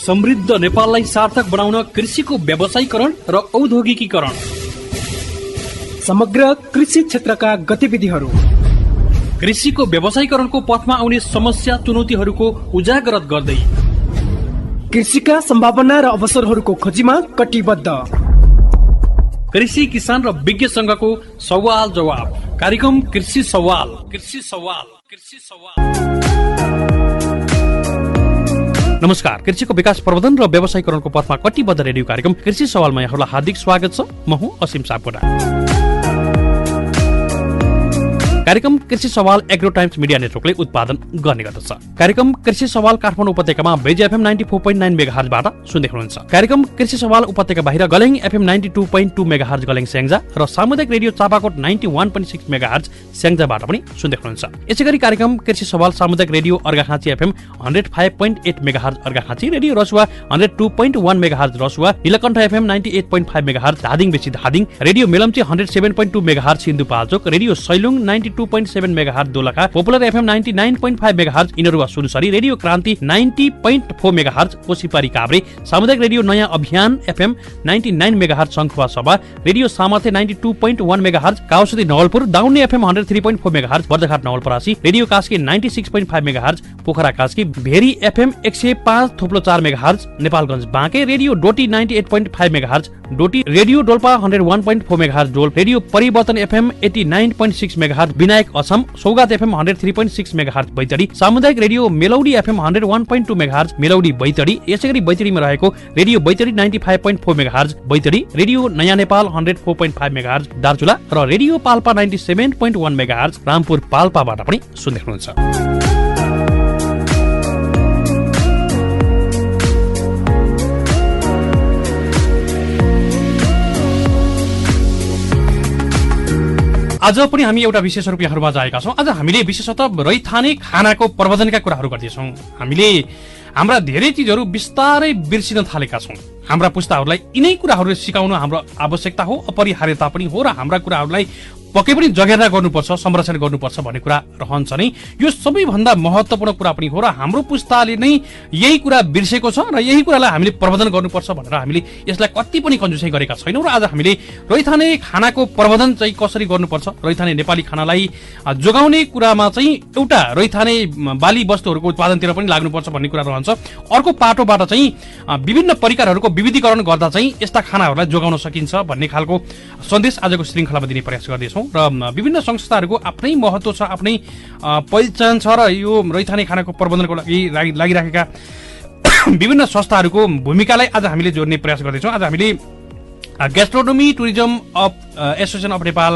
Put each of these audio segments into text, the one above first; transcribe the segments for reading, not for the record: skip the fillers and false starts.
समृद्ध नेपाललाई सार्थक बनाउन कृषिको व्यावसायीकरण र औद्योगिकीकरण, समग्र कृषि क्षेत्रका गतिविधिहरू, कृषिको व्यावसायीकरणको पथमा आउने समस्या चुनौतीहरूको उजागर गर्दै कृषिका सम्भावना र अवसरहरूको खोजीमा कटिबद्ध कृषि किसान र विज्ञ संघको सवाल जवाब कार्यक्रम कृषि सवाल। कृषि सवाल, कृषि सवाल। नमस्कार, कृषिको विकास प्रवर्धन र व्यावसायीकरणको पथमा कटिबद्ध रेडियो कार्यक्रम कृषि सवालमा यहाँहरूलाई हार्दिक स्वागत छ। म हुँ असीम सापकोटा। कार्यक्रम कृषि सवाल एग्रो टाइम्स मिडिया नेटवर्कले उत्पादन गर्ने गर्दछ। कार्यक्रम कृषि सवाल काठमाडौँ उपत्यकामा बेज एफएम 94.9 मेगाहर्जबाट सुन्दै हुनुहुन्छ। कार्यक्रम कृषि सवाल उपत्यका बाहिर गलेङ एफएम 92.2 मेगाहर्ज गलेङ स्याङ्जा र सामुदायिक रेडियो चापाकोट 91.6 मेगाहर्ज स्याङ्जाबाट पनि सुन्दै हुनुहुन्छ। यसैगरी कार्यक्रम कृषि सवाल सामुदायिक radio Arghakhanchi FM 105.8 megahertz Arghakhanchi, radio Rasuwa 102.1 megahertz Rasuwa, Nilkantha FM 98.5 megahertz Dhading Besi Dhading, radio Melamchi 107.2 megahertz Sindhupalchok, radio Sailung 92.7 megahertz Dolakha, popular FM 99.5 megahertz Inaruwa Sunsari, radio Kranti 90.4 megahertz Kosipari Kavre, सामुदायिक रेडियो नयाँ अभियान एफएम 99 मेगाहर्ज शङ्खुवा सभा, रेडियो सामर्थ्य 92.1 मेगाहर्ज काउसुदी Nawalpur, Daunne FM 103.4 megahertz Bardaghat Nawalparasi, radio Kaski 96.5 megahertz Pokhara Kaski, Bheri FM 105.4 megahertz Nepalgunj Banke, radio Doti 98.5 megahertz Doti, radio Dolpa 101.4 megahertz डोल, radio Parivartan FM 89.6 megahertz विनायक असम, Saugat FM 103.6 megahertz Baitadi, सामुदायिक radio melody FM 101.2 megahertz melody Baitadi, यसैगरी बैतडीमा रहेको radio Baitadi 95.4 megahertz Baitadi, radio नयाँ नेपाल 104.5 मेगाहर्ज दार्चुला र रेडियो पाल्पा 97.1 मेगाहर्ज रामपुर पाल्पाबाट पनि सुन्दै हुनुहुन्छ। आज पनि हामी एउटा विशेष रूप यहाँहरूमा जाएका छौँ। आज हामीले विशेषतः रैथाने खानाको प्रबन्धनका कुराहरू गर्दैछौँ। हामीले हाम्रा धेरै चिजहरू बिस्तारै बिर्सिन थालेका छौँ। हाम्रा पुस्ताहरूलाई यिनै कुराहरू सिकाउनु हाम्रो आवश्यकता हो, अपरिहार्यता पनि हो र हाम्रा कुराहरूलाई पक्कै पनि जगेर्ना गर्नुपर्छ, संरक्षण गर्नुपर्छ भन्ने कुरा रहन्छ नै। यो सबैभन्दा महत्त्वपूर्ण कुरा पनि हो र हाम्रो पुस्ताले नै यही कुरा बिर्सेको छ र यही कुरालाई हामीले प्रबन्धन गर्नुपर्छ भनेर हामीले यसलाई कति पनि कन्जुसाइ गरेका छैनौँ। र आज हामीले रैथाने खानाको प्रबन्धन चाहिँ कसरी गर्नुपर्छ, रैथाने नेपाली खानालाई जोगाउने कुरामा चाहिँ एउटा रैथाने बाली वस्तुहरूको उत्पादनतिर पनि लाग्नुपर्छ भन्ने कुरा रहन्छ। अर्को पाटोबाट चाहिँ विभिन्न परिकारहरूको विविधीकरण गर्दा चाहिँ यस्ता खानाहरूलाई जोगाउन सकिन्छ भन्ने खालको सन्देश आजको श्रृङ्खलामा दिने प्रयास गर्दैछौँ। र विभिन्न संस्थाहरूको आफ्नै महत्त्व छ, आफ्नै पहिचान छ र यो रैथाने खानाको प्रबन्धनको लागि लागिराखेका विभिन्न संस्थाहरूको भूमिकालाई आज हामीले जोड्ने प्रयास गर्दैछौँ। आज हामीले gastronomy tourism of association of Nepal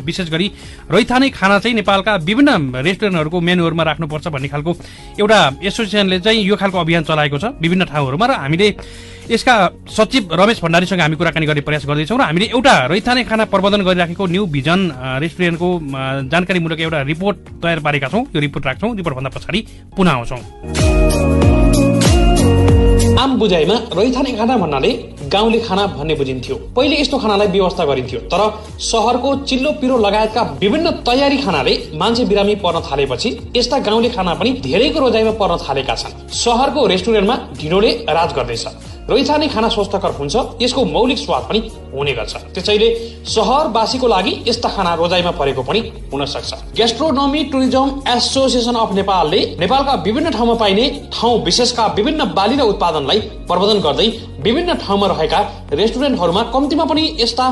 विशेष गरी रैथाने खाना चाहिँ नेपालका विभिन्न रेस्टुरेन्टहरूको मेन्युहरूमा राख्नुपर्छ भन्ने खालको एउटा एसोसिएसनले चाहिँ यो खालको अभियान चलाएको छ विभिन्न ठाउँहरूमा। र हामीले यसका सचिव रमेश भण्डारीसँग हामी कुराकानी गर्ने प्रयास गर्दैछौँ र हामीले एउटा रैथाने खाना प्रबन्धन गरिराखेको न्यू भिजन रेस्टुरेन्टको जानकारीमूलक एउटा रिपोर्ट तयार पारेका छौँ। यो रिपोर्ट राख्छौँ, रिपोर्टभन्दा पछाडि पुनः आउँछौँ। आम बुझाइमा रैथाने खाना भन्नाले गाउँले खाना भन्ने बुझिन्थ्यो। पहिले यस्तो खानालाई व्यवस्था गरिन्थ्यो, तर सहरको चिल्लो पिरो लगायतका विभिन्न तयारी खानाले मान्छे बिरामी पर्न थालेपछि यस्ता गाउँले खाना पनि धेरैको रोजाइमा पर्न थालेका छन्। सहरको रेस्टुरेन्टमा ढिँडोले राज गर्दैछ। रैथाने खाना स्वस्थकर हुन्छ, यसको मौलिक स्वाद पनि हुने गर्छ। त्यसैले सहरवासीको लागि यस्ता खाना रोजाइमा परेको पनि हुन सक्छ। ग्यास्ट्रोनोमी टुरिज्म एसोसिएसन अफ नेपालले नेपालका विभिन्न ठाउँमा पाइने ठाउँ विशेषका विभिन्न बाली र उत्पादनलाई प्रबन्धन गर्दै विभिन्न ठाउँमा रहेका रेस्टुरेन्टहरूमा कम्तीमा पनि यस्ता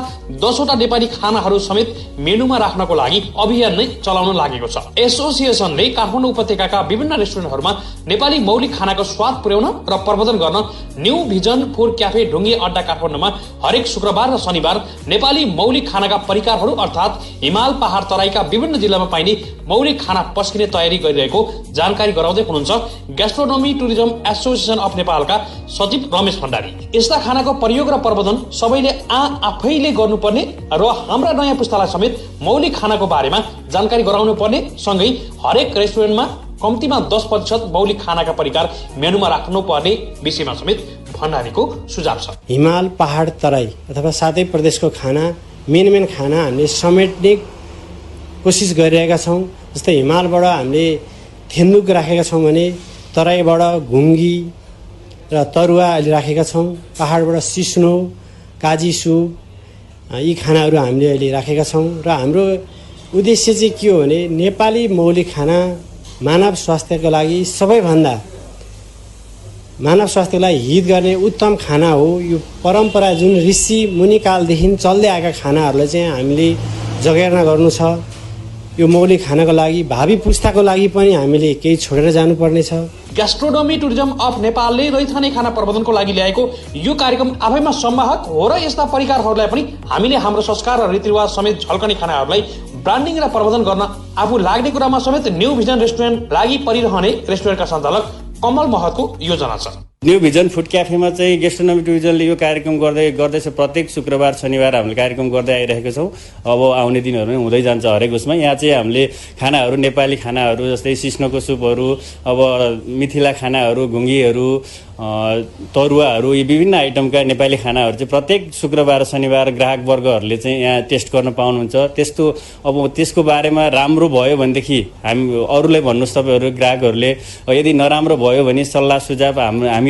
10वटा नेपाली खानाहरू समेत मेनुमा राख्नको लागि अभियान नै चलाउन लागेको छ। एसोसिएसनले काठमाडौँ उपत्यकाका विभिन्न रेस्टुरेन्टहरूमा नेपाली मौलिक खानाको स्वाद पुर्याउन र प्रबन्धन गर्न न्यू भिजन फुड क्याफे ढुङ्गे अड्डा काठमाडौँमा हरेक शुक्रबार र शनिबार नेपाली मौलिक खानाका परिकारहरू अर्थात् हिमाल पहाड तराईका विभिन्न जिल्लामा पाइने मौलिक खाना पस्किने तयारी गरिरहेको जानकारी गराउँदै हुनुहुन्छ ग्यास्ट्रोनोमी टुरिज्म एसोसिएसन अफ नेपालका सचिव रमेश भण्डारी। यस्ता खानाको प्रयोग र प्रबन्धन सबैले आफैले गर्नुपर्ने र हाम्रा नयाँ पुस्तालाई समेत मौलिक खानाको बारेमा जानकारी गराउनु पर्ने, सँगै हरेक रेस्टुरेन्टमा कम्तीमा 10% मौलिक खानाका परिकार मेनुमा राख्नुपर्ने विषयमा समेत भण्डारीको सुझाव छ। हिमाल पहाड तराई अथवा सातै प्रदेशको खाना मेन खाना हामीले समेट्ने कोसिस गरिरहेका छौँ। जस्तै हिमालबाट हामीले थेन्दुक राखेका छौँ भने तराईबाट घुङ्गी र तरुवा अहिले राखेका छौँ। पहाडबाट सिस्नो, काजी सुप यी खानाहरू हामीले अहिले राखेका छौँ र हाम्रो उद्देश्य चाहिँ के हो भने नेपाली मौलिक खाना मानव स्वास्थ्यको लागि सबैभन्दा मानव स्वास्थ्यको लागि हित गर्ने उत्तम खाना हो। यो परम्परा जुन ऋषि मुनिकालदेखि चल्दै आएका खानाहरूलाई चाहिँ हामीले जगेर्ना गर्नु छ। यो मौलिक खानाको लागि भावी पुस्ताको लागि पनि हामीले केही छोडेर जानुपर्ने छ। ग्यास्ट्रोनोमी टुरिज्म अफ नेपालले रैथाने खाना प्रबन्धनको लागि ल्याएको यो कार्यक्रम आफैमा सम्वाहक हो र यस्ता परिकारहरूलाई पनि हामीले हाम्रो संस्कार र रीतिरिवाज समेत झल्कने खानाहरूलाई ब्रान्डिङ र प्रबन्धन गर्न आफू लाग्ने कुरामा समेत न्यू भिजन रेस्टुरेन्ट लागि परिरहने रेस्टुरेन्टका सञ्चालक कमल महतको योजना छ। न्यू भिजन फुड क्याफेमा चाहिँ गेस्ट्रोनोमी टुरिज्मले यो कार्यक्रम गर्दैछ। प्रत्येक शुक्रबार शनिबार हामीले कार्यक्रम गर्दै आइरहेको छौँ। अब आउने दिनहरूमा हुँदै जान्छ हरेक उसमा। यहाँ चाहिँ हामीले खानाहरू नेपाली खानाहरू जस्तै सिस्नोको सुपहरू, अब मिथिला खानाहरू, घुङ्गीहरू, तरुवाहरू, यी विभिन्न आइटमका नेपाली खानाहरू चाहिँ प्रत्येक शुक्रबार शनिबार ग्राहकवर्गहरूले चाहिँ यहाँ टेस्ट गर्न पाउनुहुन्छ। अब त्यसको बारेमा राम्रो भयो भनेदेखि अरूलाई भन्नुहोस्, तपाईँहरू ग्राहकहरूले। यदि नराम्रो भयो भने सल्लाह सुझाव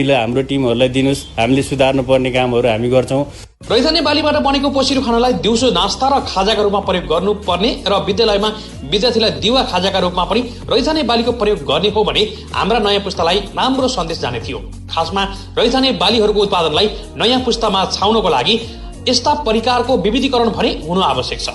हाम्रो टिमहरूलाई दिनुहोस्। हामीले सुधार्नु पर्ने कामहरू हामी गर्छौँ। रैथाने बालीबाट बनेको पसिरो खानालाई दिउँसो नास्ता र खाजाका रूपमा प्रयोग गर्नुपर्ने र विद्यालयमा विद्यार्थीलाई दिवा खाजाका रूपमा पनि रैथाने बालीको प्रयोग गर्ने हो भने हाम्रा नयाँ पुस्तालाई राम्रो सन्देश जाने थियो। खासमा रैथाने बालीहरूको उत्पादनलाई नयाँ पुस्तामा छाउनको लागि यस्ता परिकारको विविधीकरण भने हुनु आवश्यक छ।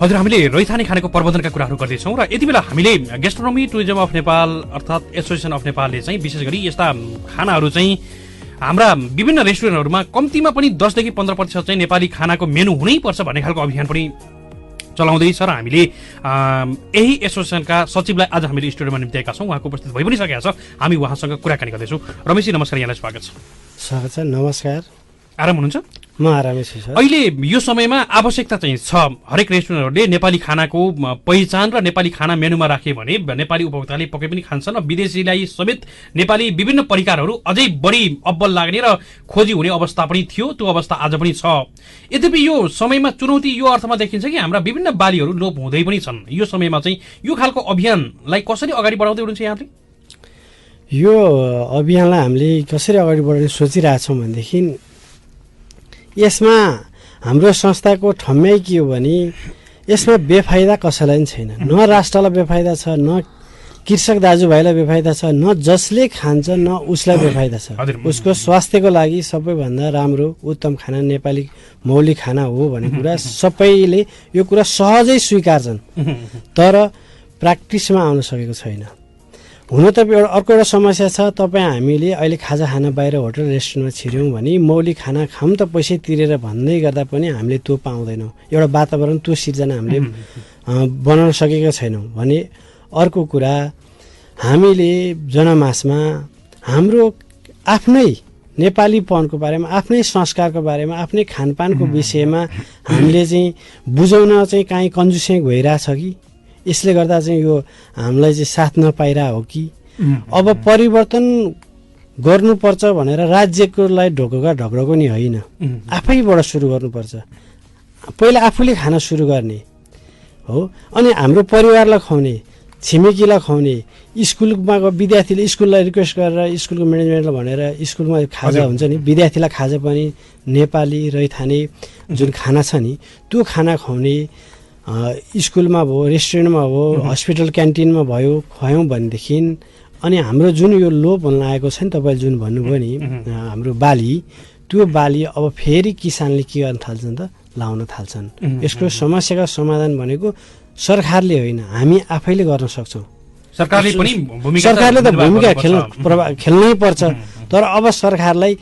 हजुर, हामीले रैथाने खानेको प्रबन्धनका कुराहरू गर्दैछौँ र यति बेला हामीले गेस्ट्रोनोमी टुरिज्म अफ नेपाल अर्थात् एसोसिएसन अफ नेपालले चाहिँ विशेष गरी यस्ता खानाहरू चाहिँ हाम्रा विभिन्न रेस्टुरेन्टहरूमा कम्तीमा पनि 10 देखि 15% चाहिँ नेपाली खानाको मेनु हुनैपर्छ भन्ने खालको अभियान पनि चलाउँदैछ र हामीले यही एसोसिएसनका सचिवलाई आज हामीले स्टुडियोमा निम्त्याएका छौँ। उहाँको उपस्थित भइ पनि सकेका छ। हामी उहाँसँग कुराकानी गर्दैछौँ। रमेशजी नमस्कार, यहाँलाई स्वागत छ। स्वागत छ। नमस्कार। आराम हुनुहुन्छ? म आरामै छु सर। अहिले यो समयमा आवश्यकता चाहिँ छ हरेक रेस्टुरेन्टहरूले नेपाली खानाको पहिचान र नेपाली खाना मेनुमा राखे भने नेपाली उपभोक्ताले पक्कै पनि खान्छन् र विदेशीलाई समेत नेपाली विभिन्न परिकारहरू अझै बढी अब्बल लाग्ने र खोजी हुने अवस्था पनि थियो। त्यो अवस्था आज पनि छ। यद्यपि यो समयमा चुनौती यो अर्थमा देखिन्छ कि हाम्रा विभिन्न बालीहरू लोप हुँदै पनि छन्। यो समयमा चाहिँ यो खालको अभियानलाई कसरी अगाडि बढाउँदै हुनुहुन्छ यहाँले? यो अभियानलाई हामीले कसरी अगाडि बढाउने सोचिरहेछौँ भनेदेखि यसमा हाम्रो संस्थाको ठम्याइ के हो भने यसमा बेफाइदा कसैलाई पनि छैन। न राष्ट्रलाई बेफाइदा छ, न कृषक दाजुभाइलाई बेफाइदा छ, न जसले खान्छ न उसलाई बेफाइदा छ। उसको स्वास्थ्यको लागि सबैभन्दा राम्रो उत्तम खाना नेपाली मौलिक खाना हो भन्ने कुरा सबैले यो कुरा सहजै स्वीकार्छन्, तर प्र्याक्टिसमा आउन सकेको छैन। हुन त अर्को एउटा समस्या छ। हामीले अहिले खाजा खान बाहिर होटल रेस्टुरेन्टमा छिर्यौँ भने मौलिक खाना खाऊँ त पैसै तिरेर भन्दै गर्दा पनि हामीले त्यो पाउँदैनौँ। एउटा वातावरण त्यो सिर्जना हामीले बनाउन सकेका छैनौँ भने। अर्को कुरा, हामीले जनमासमा हाम्रो आफ्नै नेपालीपनको बारेमा, आफ्नै संस्कारको बारेमा, आफ्नै खानपानको विषयमा हामीले चाहिँ बुझाउन चाहिँ काहीँ कन्जुसै भइरहेछ कि यसले गर्दा चाहिँ यो हामीलाई चाहिँ साथ नपाइरह हो कि अब परिवर्तन गर्नुपर्छ भनेर राज्यकोलाई ढोका ढक्ढको नि होइन, आफैबाट सुरु गर्नुपर्छ। पहिला आफूले खाना सुरु गर्ने हो, अनि हाम्रो परिवारलाई खुवाउने, छिमेकीलाई खुवाउने, स्कुलमा विद्यार्थीले स्कुललाई रिक्वेस्ट गरेर स्कुलको म्यानेजमेन्टलाई भनेर स्कुलमा खाजा हुन्छ नि, विद्यार्थीलाई खाजा पनि नेपाली रैथाने जुन खाना छ नि त्यो खाना खुवाउने, स्कुलमा भयो, रेस्टुरेन्टमा भयो, हस्पिटल क्यान्टिनमा भयो खुवायौँ भनेदेखि अनि हाम्रो जुन यो लोप हुन लागेको छ नि, तपाईँले जुन भन्नुभयो नि हाम्रो बाली, त्यो बाली अब फेरि किसानले के गर्न थाल्छन् त, लाउन थाल्छन्। यसको समस्याको समाधान भनेको सरकारले होइन, हामी आफैले गर्न सक्छौँ। सरकारले त भूमिका खेल्नै पर्छ, तर अब सरकारलाई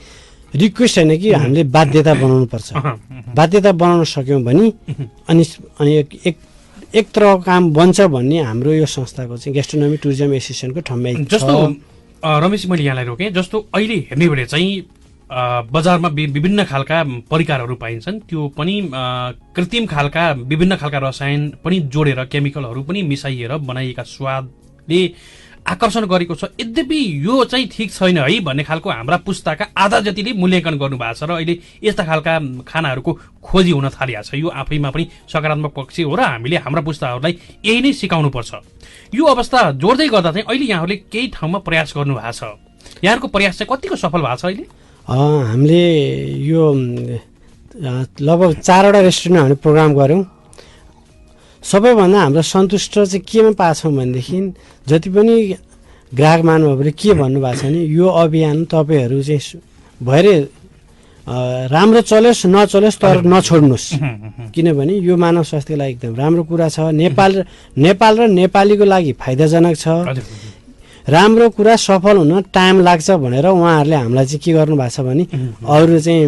रिक्वेस्ट होइन कि हामीले बाध्यता बनाउनु पर्छ। बाध्यता बनाउन सक्यौँ भने अनि एक तरह काम बन्छ भन्ने हाम्रो यो संस्थाको चाहिँ गेस्ट्रोनोमी टुरिज्म एसोसिएसनको ठम्याइ छ। जस्तो रमेश, मैले यहाँलाई रोकेँ, जस्तो अहिले हेर्ने भने चाहिँ बजारमा विभिन्न खालका परिकारहरू पाइन्छन्, त्यो पनि कृत्रिम खालका विभिन्न खालका रसायन पनि जोडेर, केमिकलहरू पनि मिसाइएर बनाइएका स्वादले आकर्षण गरेको छ। यद्यपि यो चाहिँ ठिक छैन है भन्ने खालको हाम्रा पुस्ताका आधा जतिले मूल्याङ्कन गर्नुभएको छ र अहिले यस्ता खालका खानाहरूको खोजी हुन थालिएको छ। यो आफैमा पनि सकारात्मक पक्ष हो र हामीले हाम्रा पुस्ताहरूलाई यही नै सिकाउनुपर्छ। यो अवस्था जोड्दै गर्दा चाहिँ अहिले यहाँहरूले केही ठाउँमा प्रयास गर्नुभएको छ। यहाँहरूको प्रयास चाहिँ कतिको सफल भएको छ अहिले? हामीले यो लगभग 4वटा रेस्टुरेन्टमा हामीले प्रोग्राम गऱ्यौँ। सबैभन्दा हाम्रो सन्तुष्ट चाहिँ केमा पाछौँ भनेदेखि जति पनि ग्राहक महानुभावहरूले के भन्नुभएको छ भने यो अभियान तपाईँहरू चाहिँ भएरै राम्रो चलोस् नचलोस् तर नछोड्नुहोस्, किनभने यो मानव स्वास्थ्यको लागि एकदम राम्रो कुरा छ। नेपाल र नेपालीको लागि फाइदाजनक छ। राम्रो कुरा सफल हुन टाइम लाग्छ भनेर उहाँहरूले हामीलाई चाहिँ के गर्नु भएको छ भने अरू चाहिँ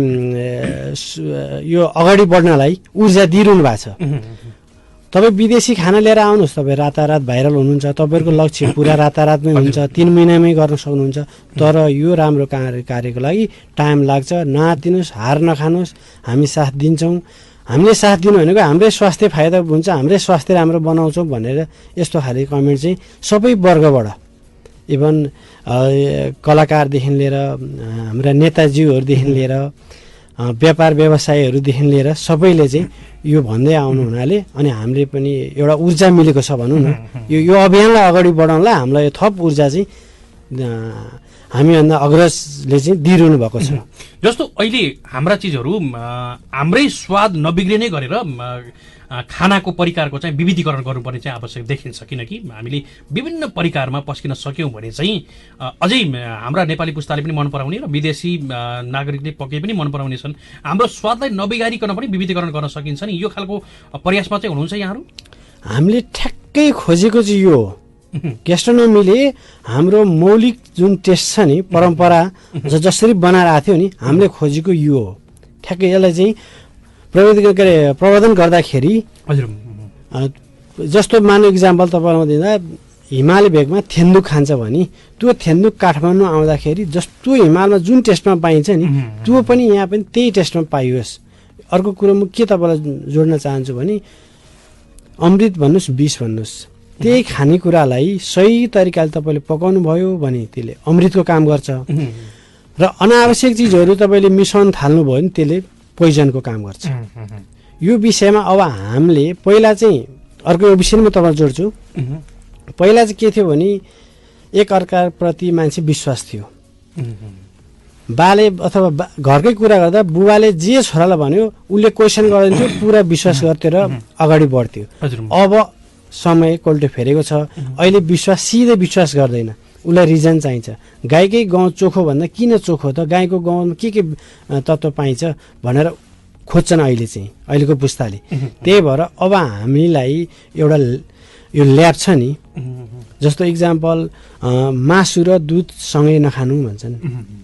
यो अगाडि बढ्नलाई ऊर्जा दिइरहनु भएको छ। तपाईँ विदेशी खाना लिएर आउनुहोस्, तपाईँ रातारात भाइरल हुनुहुन्छ, तपाईँहरूको लक्ष्य पुरा रातारातमै हुन्छ, 3 महिनामै गर्न सक्नुहुन्छ। तर यो राम्रो कार्यको लागि टाइम लाग्छ। नआत्तिनुहोस्, हार नखानुहोस्, हामी साथ दिन्छौँ। हामीले साथ दिनु भनेको हाम्रै स्वास्थ्य फाइदा हुन्छ, हाम्रै स्वास्थ्य राम्रो बनाउँछौँ भनेर यस्तो खाले कमेन्ट चाहिँ सबै वर्गबाट, इभन कलाकारदेखि लिएर हाम्रा नेताजीहरूदेखि लिएर व्यापार व्यवसायीहरूदेखि लिएर सबैले चाहिँ यो भन्दै आउनु हुनाले अनि हामीले पनि एउटा ऊर्जा मिलेको छ भनौँ न। यो अभियानलाई अगाडि बढाउनलाई हामीलाई थप ऊर्जा चाहिँ हामीभन्दा अग्रजले चाहिँ दिइरहनु भएको छ। जस्तो अहिले हाम्रा चिजहरू हाम्रै स्वाद नबिग्रिने गरेर खानाको परिकारको चाहिँ विविधीकरण गर्नुपर्ने चाहिँ आवश्यक देखिन्छ। किनकि हामीले विभिन्न परिकारमा पस्किन सक्यौँ भने चाहिँ अझै हाम्रा नेपाली पुस्ताले पनि मन पराउने र विदेशी नागरिकले पक्कै पनि मन पराउने छन्। हाम्रो स्वादलाई नबिगारिकन पनि विविधीकरण गर्न सकिन्छ नि। यो खालको प्रयासमा चाहिँ हुनुहुन्छ यहाँहरू? हामीले ठ्याक्कै खोजेको चाहिँ यो हो। गेस्ट्रोनोमीले हाम्रो मौलिक जुन टेस्ट छ नि, परम्परा जसरी बनाएर आएको थियो नि, हामीले खोजेको यो हो। ठ्याक्कै यसलाई चाहिँ प्रवर्धन गर्दाखेरि हजुर जस्तो मान्नु इक्जाम्पल तपाईँलाई दिँदा हिमाली भेगमा थेन्दुक खान्छ भने त्यो थेन्दुक काठमाडौँ आउँदाखेरि जस्तो हिमालमा जुन टेस्टमा पाइन्छ नि त्यो पनि यहाँ पनि त्यही टेस्टमा पाइयोस्। अर्को कुरो म के तपाईँलाई जोड्न चाहन्छु भने अमृत भन्नुहोस् विष भन्नुहोस्, त्यही खानेकुरालाई सही तरिकाले तपाईँले पकाउनु भयो भने त्यसले अमृतको काम गर्छ र अनावश्यक चिजहरू तपाईँले मिसाउन थाल्नुभयो भने त्यसले पोइजनको काम गर्छ। यो विषयमा अब हामीले पहिला चाहिँ अर्को यो विषयमा तपाईँ जोड्छु। पहिला चाहिँ के थियो भने एकअर्काप्रति मान्छे विश्वास थियो। बाले अथवा घरकै कुरा गर्दा बुबाले जे छोरालाई भन्यो उसले क्वेसन गरिदिन्थ्यो, पुरा विश्वास गर्थ्यो र अगाडि बढ्थ्यो। अब समय कोल्टो फेरेको छ। अहिले विश्वास सिधै विश्वास गर्दैन, उसलाई रिजन चाहिन्छ। गाईकै गाउँ चोखो भन्दा किन चोखो त, गाईको गाउँमा के तत्त्व पाइन्छ भनेर खोज्छन् अहिले चाहिँ अहिलेको पुस्ताले। त्यही भएर अब हामीलाई एउटा यो ल्याब छ नि, जस्तो इक्जाम्पल मासु र दुध सँगै नखानु भन्छन्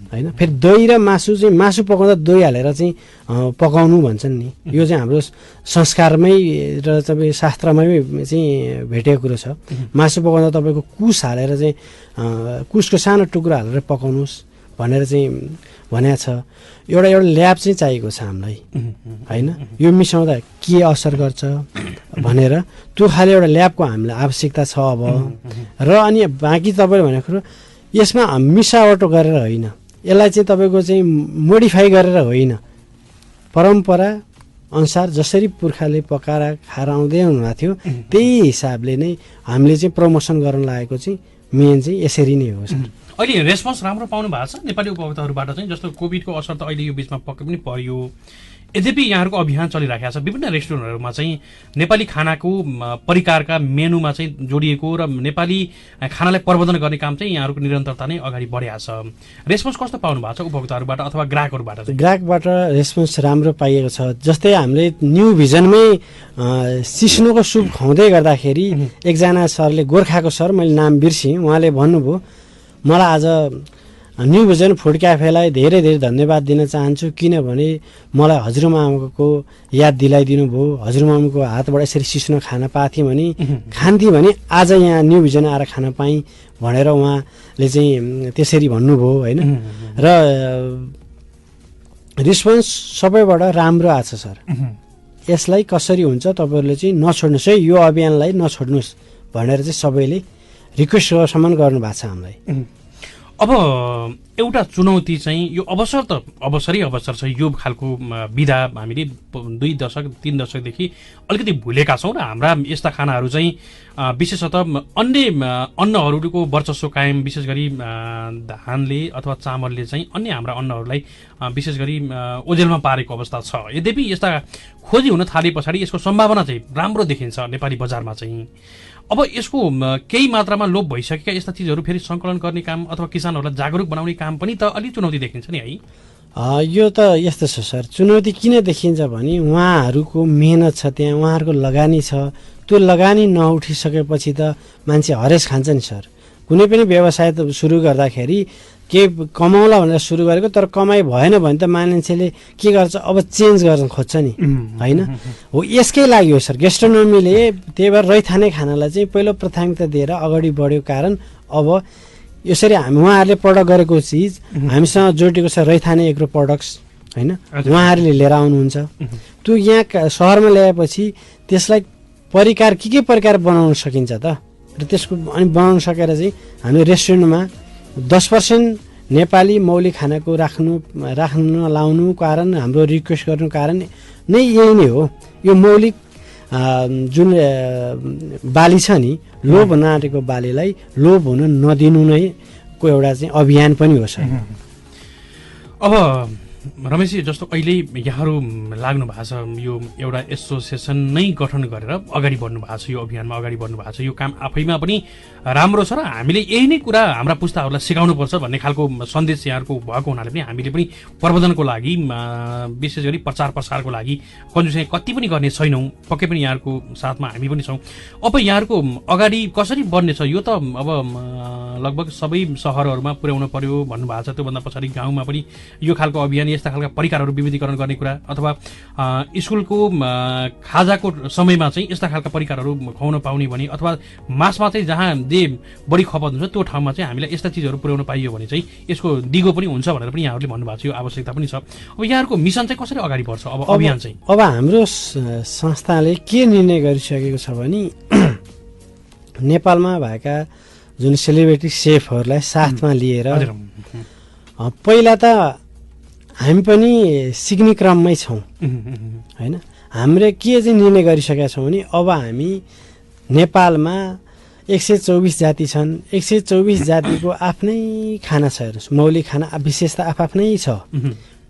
होइन। फेरि दही र मासु चाहिँ मासु पकाउँदा दही हालेर चाहिँ पकाउनु भन्छन् नि। यो चाहिँ हाम्रो संस्कारमै र तपाईँ शास्त्रमै चाहिँ भेटेको कुरो छ। मासु पकाउँदा तपाईँको कुस हालेर चाहिँ कुसको सानो टुक्रा हालेर पकाउनुहोस् भनेर चाहिँ भनेको छ। एउटा ल्याब चाहिँ चाहिएको छ हामीलाई होइन। यो मिसाउँदा के असर गर्छ भनेर त्यो खाले एउटा ल्याबको हामीलाई आवश्यकता छ अब। र अनि बाँकी तपाईँले भनेको कुरो यसमा मिसावट गरेर होइन, यसलाई चाहिँ तपाईँको चाहिँ मोडिफाई गरेर होइन, परम्परा अनुसार जसरी पुर्खाले पकाएर खाएर आउँदै हुनुभएको थियो त्यही हिसाबले नै हामीले चाहिँ प्रमोसन गर्न लागेको चाहिँ मेन चाहिँ यसरी नै हो सर। अहिले रेस्पोन्स राम्रो पाउनु भएको छ नेपाली उपभोक्ताहरूबाट चाहिँ? जस्तो कोभिडको असर त अहिले यो बिचमा पक्कै पनि पर्यो, यद्यपि यहाँहरूको अभियान चलिरहेको छ। विभिन्न रेस्टुरेन्टहरूमा चाहिँ नेपाली खानाको परिकारका मेनुमा चाहिँ जोडिएको र नेपाली खानालाई प्रवर्धन गर्ने काम चाहिँ यहाँहरूको निरन्तरता नै अगाडि बढिरहेको छ। रेस्पोन्स कस्तो पाउनु भएको छ उपभोक्ताहरूबाट अथवा ग्राहकहरूबाट चाहिँ? ग्राहकबाट रेस्पोन्स राम्रो पाइएको छ। जस्तै हामीले न्यू भिजनमै सिस्नोको सुप खुवाउँदै गर्दाखेरि एकजना सरले, गोर्खाको सर, मैले नाम बिर्सेँ, उहाँले भन्नुभयो मलाई आज न्यू भिजन फुड क्याफेलाई धेरै धेरै धन्यवाद दिन चाहन्छु, किनभने मलाई हजुरआमाको याद दिलाइदिनु भयो। हजुरआमाको हातबाट यसरी सिस्नो खान पाथेँ भने खान्थेँ भने आज यहाँ न्यू भिजन आएर खान पाएँ भनेर उहाँले चाहिँ त्यसरी भन्नुभयो होइन। र रिस्पोन्स सबैबाट राम्रो आएको छ सर। यसलाई कसरी हुन्छ तपाईँहरूले चाहिँ नछोड्नुहोस् है, यो अभियानलाई नछोड्नुहोस् भनेर चाहिँ सबैले रिक्वेस्टसम्म गर्नुभएको छ हामीलाई। अब एउटा चुनौती चाहिँ यो अवसर त अवसरै अवसर छ। यो खालको विधा हामीले 2 दशक 3 दशकदेखि अलिकति भुलेका छौँ र हाम्रा यस्ता खानाहरू चाहिँ विशेषतः अन्य अन्नहरूको वर्चस्व कायम विशेष गरी धानले अथवा चामलले चाहिँ अन्य हाम्रा अन्नहरूलाई विशेष गरी ओझेलमा पारेको अवस्था छ। यद्यपि यस्ता खोजी हुन थाले पछाडि यसको सम्भावना चाहिँ राम्रो देखिन्छ नेपाली बजारमा चाहिँ। अब यसको केही मात्रामा लोप भइसकेका यस्ता चिजहरू फेरि सङ्कलन गर्ने काम अथवा किसानहरूलाई जागरुक बनाउने काम पनि त अलि चुनौती देखिन्छ नि है। यो त यस्तो छ सर, चुनौती किन देखिन्छ भने उहाँहरूको मेहनत छ, त्यहाँ उहाँहरूको लगानी छ। त्यो लगानी नउठिसकेपछि त मान्छे हरेस खान्छ नि सर। कुनै पनि व्यवसाय त सुरु गर्दाखेरि के कमाउला भनेर सुरु गरेको, तर कमाइ भएन भने त मान्छेले के गर्छ, अब चेन्ज गर्न खोज्छ नि होइन। हो यसकै लागि हो सर, गेस्ट्रोनोमीले त्यही भएर रैथाने खानालाई चाहिँ पहिलो प्राथमिकता दिएर अगाडि बढ्यो। कारण अब यसरी उहाँहरूले प्रडक्ट गरेको चिज हामीसँग जोडिएको छ रैथाने एग्रो प्रडक्ट्स होइन, उहाँहरूले लिएर आउनुहुन्छ। त्यो यहाँ सहरमा ल्याएपछि त्यसलाई परिकार के परिकार बनाउन सकिन्छ त, र त्यसको अनि बनाउन सकेर चाहिँ हामी रेस्टुरेन्टमा 10% नेपाली मौलिक खानाको राख्न लाउनु कारण, हाम्रो रिक्वेस्ट गर्नु कारण नै यही नै हो। यो मौलिक जुन बाली छ नि, लोभ हुन आँटेको बालीलाई लोभ हुन नदिनु नै को एउटा चाहिँ अभियान पनि हो सर। अब रमेशजी जस्तो अहिले यहाँहरू लाग्नु भएको छ, यो एउटा एसोसिएसन नै गठन गरेर अगाडि बढ्नु भएको छ, यो अभियानमा अगाडि बढ्नु भएको छ। यो काम आफैमा पनि राम्रो छ र हामीले यही नै कुरा हाम्रा पुस्ताहरूलाई सिकाउनुपर्छ भन्ने खालको सन्देश यहाँहरूको भएको हुनाले पनि हामीले पनि प्रबन्धनको लागि विशेष गरी प्रचार प्रसारको लागि कन्जुसै कति पनि गर्ने छैनौँ। पक्कै पनि यहाँहरूको साथमा हामी पनि छौँ। अब यहाँहरूको अगाडि कसरी बढ्ने छ यो त अब लगभग सबै सहरहरूमा पुर्याउनु पर्यो भन्नुभएको छ। त्योभन्दा पछाडि गाउँमा पनि यो खालको अभियान, यस्ता खालका परिकारहरू विविधीकरण गर्ने कुरा अथवा स्कुलको खाजाको समयमा चाहिँ यस्ता खालका परिकारहरू खुवाउन पाउने भने, अथवा मासमा चाहिँ जहाँ जे बढी खपत हुन्छ त्यो ठाउँमा चाहिँ हामीलाई यस्ता चिजहरू पुर्याउन पाइयो भने चाहिँ यसको दिगो पनि हुन्छ भनेर पनि यहाँहरूले भन्नुभएको छ। यो आवश्यकता पनि छ। अब यहाँहरूको मिसन चाहिँ कसरी अगाडि बढ्छ अब अभियान चाहिँ? अब हाम्रो संस्थाले के निर्णय गरिसकेको छ भने नेपालमा भएका जुन सेलिब्रेटी सेफहरूलाई साथमा लिएर पहिला त हामी पनि सिक्ने क्रममै छौँ होइन। हामीले के चाहिँ निर्णय गरिसकेका छौँ भने अब हामी नेपालमा 124 जाति छन्। 124 जातिको आफ्नै खाना छ, हेर्नुहोस् मौलिक खाना विशेषता आफ्नै छ।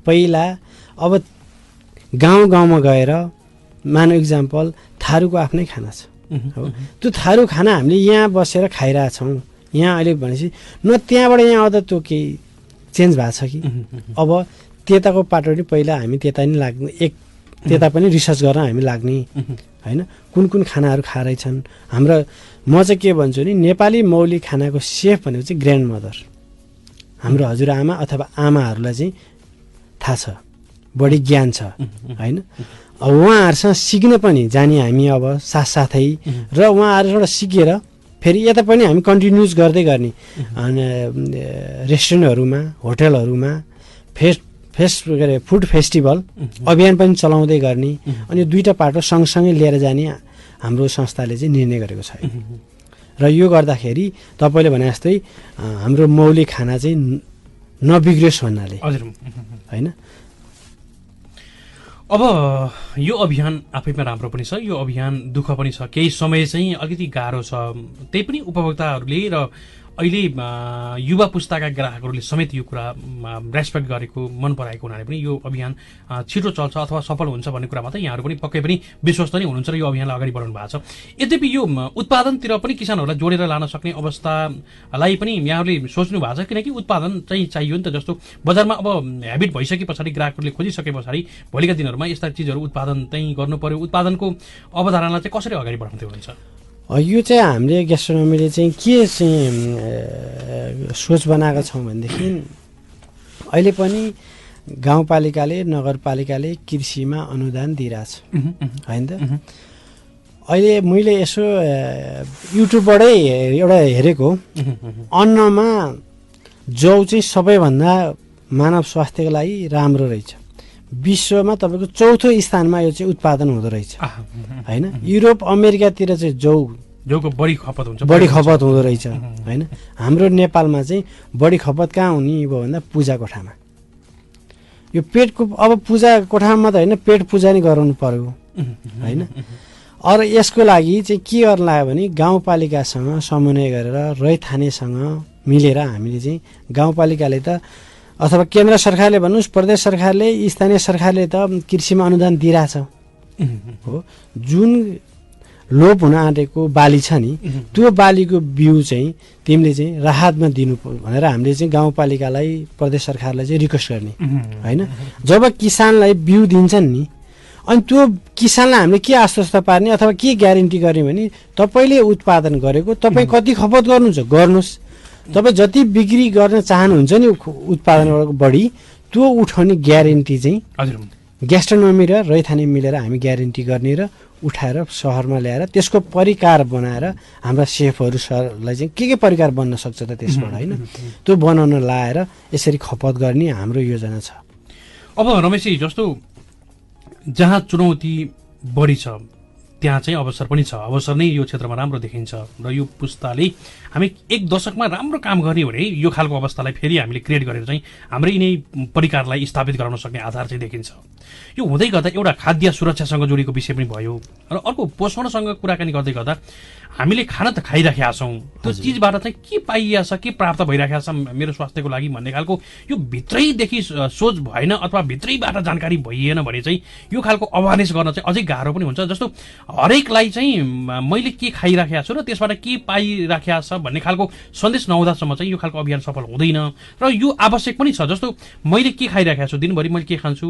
पहिला अब गाउँ गाउँमा गएर मानव इक्जाम्पल थारूको आफ्नै खाना छ हो, त्यो थारू खाना हामीले यहाँ बसेर खाइरहेछौँ। यहाँ अहिले भनेपछि न त्यहाँबाट यहाँ आउँदा त्यो केही चेन्ज भएको छ कि। अब त्यताको पाटोटी पहिला हामी त्यता नि लाग्ने, त्यता पनि रिसर्च गर्न हामी लाग्ने होइन, कुन कुन खानाहरू खाइरहेछन्। हाम्रो म चाहिँ के भन्छु नि, नेपाली मौलिक खानाको सेफ भनेको चाहिँ ग्रान्ड मदर, हाम्रो हजुरआमा अथवा आमाहरूलाई चाहिँ थाहा छ, बढी ज्ञान छ होइन। अब उहाँहरूसँग सिक्न पनि जाने हामी अब साथसाथै, र उहाँहरूबाट सिकेर फेरि यता पनि हामी कन्टिन्युज गर्दै गर्ने। अनि रेस्टुरेन्टहरूमा होटलहरूमा के अरे फुड फेस्टिभल अभियान पनि चलाउँदै गर्ने। अनि दुईवटा पाटो सँगसँगै लिएर जाने हाम्रो संस्थाले चाहिँ निर्णय गरेको छ। र यो गर्दाखेरि तपाईँले भने जस्तै हाम्रो मौलिक खाना चाहिँ नबिग्रियोस् भन्नाले होइन। अब यो अभियान आफैमा राम्रो पनि छ, यो अभियान दुःख पनि छ। केही समय चाहिँ अलिकति गाह्रो छ, त्यही पनि उपभोक्ताहरूले र अहिले युवा पुस्ताका ग्राहकहरूले समेत यो कुरा रेस्पेक्ट गरेको मन पराएको हुनाले पनि यो अभियान छिटो चल्छ अथवा सफल हुन्छ भन्ने कुरामा त यहाँहरू पनि पक्कै पनि विश्वस्त नै हुनुहुन्छ र यो अभियानलाई अगाडि बढाउनु भएको छ। यद्यपि यो उत्पादनतिर पनि किसानहरूलाई जोडेर लान सक्ने अवस्थालाई पनि यहाँहरूले सोच्नु भएको छ, किनकि उत्पादन चाहिँ चाहियो नि त। जस्तो बजारमा अब ह्याबिट भइसके पछाडि ग्राहकहरूले खोजिसके पछाडि भोलिका दिनहरूमा यस्ता चिजहरू उत्पादन चाहिँ गर्नु पर्यो। उत्पादनको अवधारणालाई चाहिँ कसरी अगाडि बढाउँदै हुन्छ? यो चाहिँ हामीले गेस्ट्रोनोमीले चाहिँ के चाहिँ सोच बनाएका छौँ भनेदेखि अहिले पनि गाउँपालिकाले नगरपालिकाले कृषिमा अनुदान दिइरहेछ होइन त। अहिले मैले यसो युट्युबबाटै एउटा हेरेको, अन्नमा जौ चाहिँ सबैभन्दा मानव स्वास्थ्यको लागि राम्रो रहेछ। विश्वमा तपाईँको 4थो स्थानमा यो चाहिँ उत्पादन हुँदो रहेछ होइन। युरोप अमेरिकातिर चाहिँ जौ जौको बढी खपत हुन्छ बढी खपत हुँदो रहेछ होइन। हाम्रो नेपालमा चाहिँ बढी खपत कहाँ हुने भयो भन्दा पूजा कोठामा। यो पेटको अब पूजा कोठामा मात्रै होइन, पेट पूजा नि गराउनु पर्यो होइन। अरू यसको लागि चाहिँ के गर्नु लाग्यो भने गाउँपालिकासँग समन्वय गरेर रैथानेसँग मिलेर हामीले चाहिँ गाउँपालिकाले त अथवा केन्द्र सरकारले भन्नुहोस्, प्रदेश सरकारले, स्थानीय सरकारले त कृषिमा अनुदान दिइरहेछ हो। जुन लोप हुन आँटेको बाली छ नि, त्यो बालीको बिउ चाहिँ तिमीले चाहिँ राहतमा दिनु भनेर हामीले चाहिँ गाउँपालिकालाई, प्रदेश सरकारलाई चाहिँ रिक्वेस्ट गर्ने होइन। जब किसानलाई बिउ दिन्छन् नि, अनि त्यो किसानलाई हामीले के आश्वस्त पार्ने अथवा के ग्यारेन्टी गर्ने भने तपाईँले उत्पादन गरेको तपाईँ कति खपत गर्नुहुन्छ गर्नुहोस्, तपाईँ जति बिक्री गर्न चाहनुहुन्छ नि उत्पादनबाट बढी, त्यो उठाउने ग्यारेन्टी चाहिँ ग्यास्ट्रोनोमी र रैथाने मिलेर हामी ग्यारेन्टी गर्ने र उठाएर सहरमा ल्याएर त्यसको परिकार बनाएर हाम्रा सेफहरूलाई चाहिँ के परिकार बन्न सक्छ त त्यसबाट होइन, त्यो बनाउन लाएर यसरी खपत गर्ने हाम्रो योजना छ। अब रमेशजी, जस्तो जहाँ चुनौती बढी छ त्यहाँ चाहिँ अवसर पनि छ। अवसर नै यो क्षेत्रमा राम्रो देखिन्छ र यो पुस्ताले हामी एक दशकमा राम्रो काम गर्ने हो भने यो खालको अवस्थालाई फेरि हामीले क्रिएट गरेर चाहिँ हाम्रै यिनै परिकारलाई स्थापित गराउन सक्ने आधार चाहिँ देखिन्छ। यो हुँदै गर्दा एउटा खाद्य सुरक्षासँग जोडिएको विषय पनि भयो र अर्को पोषणसँग कुराकानी गर्दै गर्दा हामीले खाना त खाइराखेका छौँ, त्यो चिजबाट चाहिँ के पाइया छ, के प्राप्त भइराखेको छ मेरो स्वास्थ्यको लागि भन्ने खालको यो भित्रैदेखि सोच भएन अथवा भित्रैबाट जानकारी भइएन भने चाहिँ यो खालको अवेरनेस गर्न चाहिँ अझै गाह्रो पनि हुन्छ। जस्तो हरेकलाई चाहिँ मैले के खाइराखेको छु र त्यसबाट के पाइराखेको छ भन्ने खालको सन्देश नहुँदासम्म चाहिँ यो खालको अभियान सफल हुँदैन र यो आवश्यक पनि छ। जस्तो मैले के खाइराखेको छु, दिनभरि मैले के खान्छु,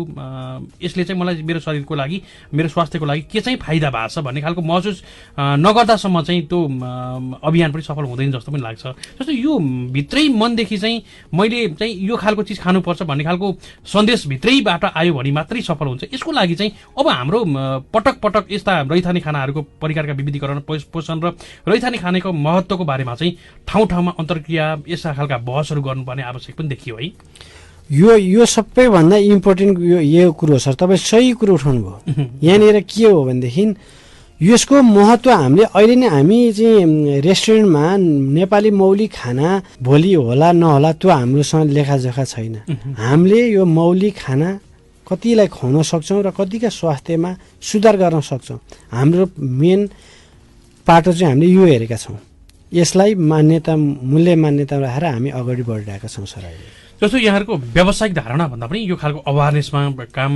यसले चाहिँ मलाई मेरो शरीरको लागि, मेरो स्वास्थ्यको लागि के चाहिँ फाइदा भएको छ भन्ने खालको महसुस नगर्दासम्म चाहिँ त्यो अभियान पनि सफल हुँदैन जस्तो पनि लाग्छ। जस्तो यो भित्रै मनदेखि चाहिँ मैले चाहिँ यो खालको चिज खानुपर्छ भन्ने खालको सन्देश भित्रैबाट आयो भने मात्रै सफल हुन्छ। यसको लागि चाहिँ अब हाम्रो पटक पटक यस्ता रैथाने खानाहरूको परिकारका विविधीकरण, पोषण र रैथाने खानेको महत्त्वको बारेमा चाहिँ ठाउँ ठाउँमा अन्तर्क्रिया यस्ता खालका बहसहरू गर्नुपर्ने आवश्यक पनि देखियो है। यो सबैभन्दा इम्पोर्टेन्ट यो कुरो सर, तपाईँ सही कुरो उठाउनु भयो। यहाँनिर के हो भनेदेखि यसको महत्त्व हामीले अहिले नै हामी चाहिँ रेस्टुरेन्टमा नेपाली मौलिक खाना भोलि होला नहोला त्यो हाम्रोसँग लेखाजोखा छैन। हामीले यो मौलिक खाना कतिलाई खुवाउन सक्छौँ र कतिका स्वास्थ्यमा सुधार गर्न सक्छौँ, हाम्रो मेन पाटो चाहिँ हामीले यो हेरेका छौँ। यसलाई मूल्य मान्यता राखेर हामी अगाडि बढिरहेका छौँ सर। अहिले जस्तो यहाँहरूको व्यावसायिक धारणा भन्दा पनि यो खालको अवेरनेसमा काम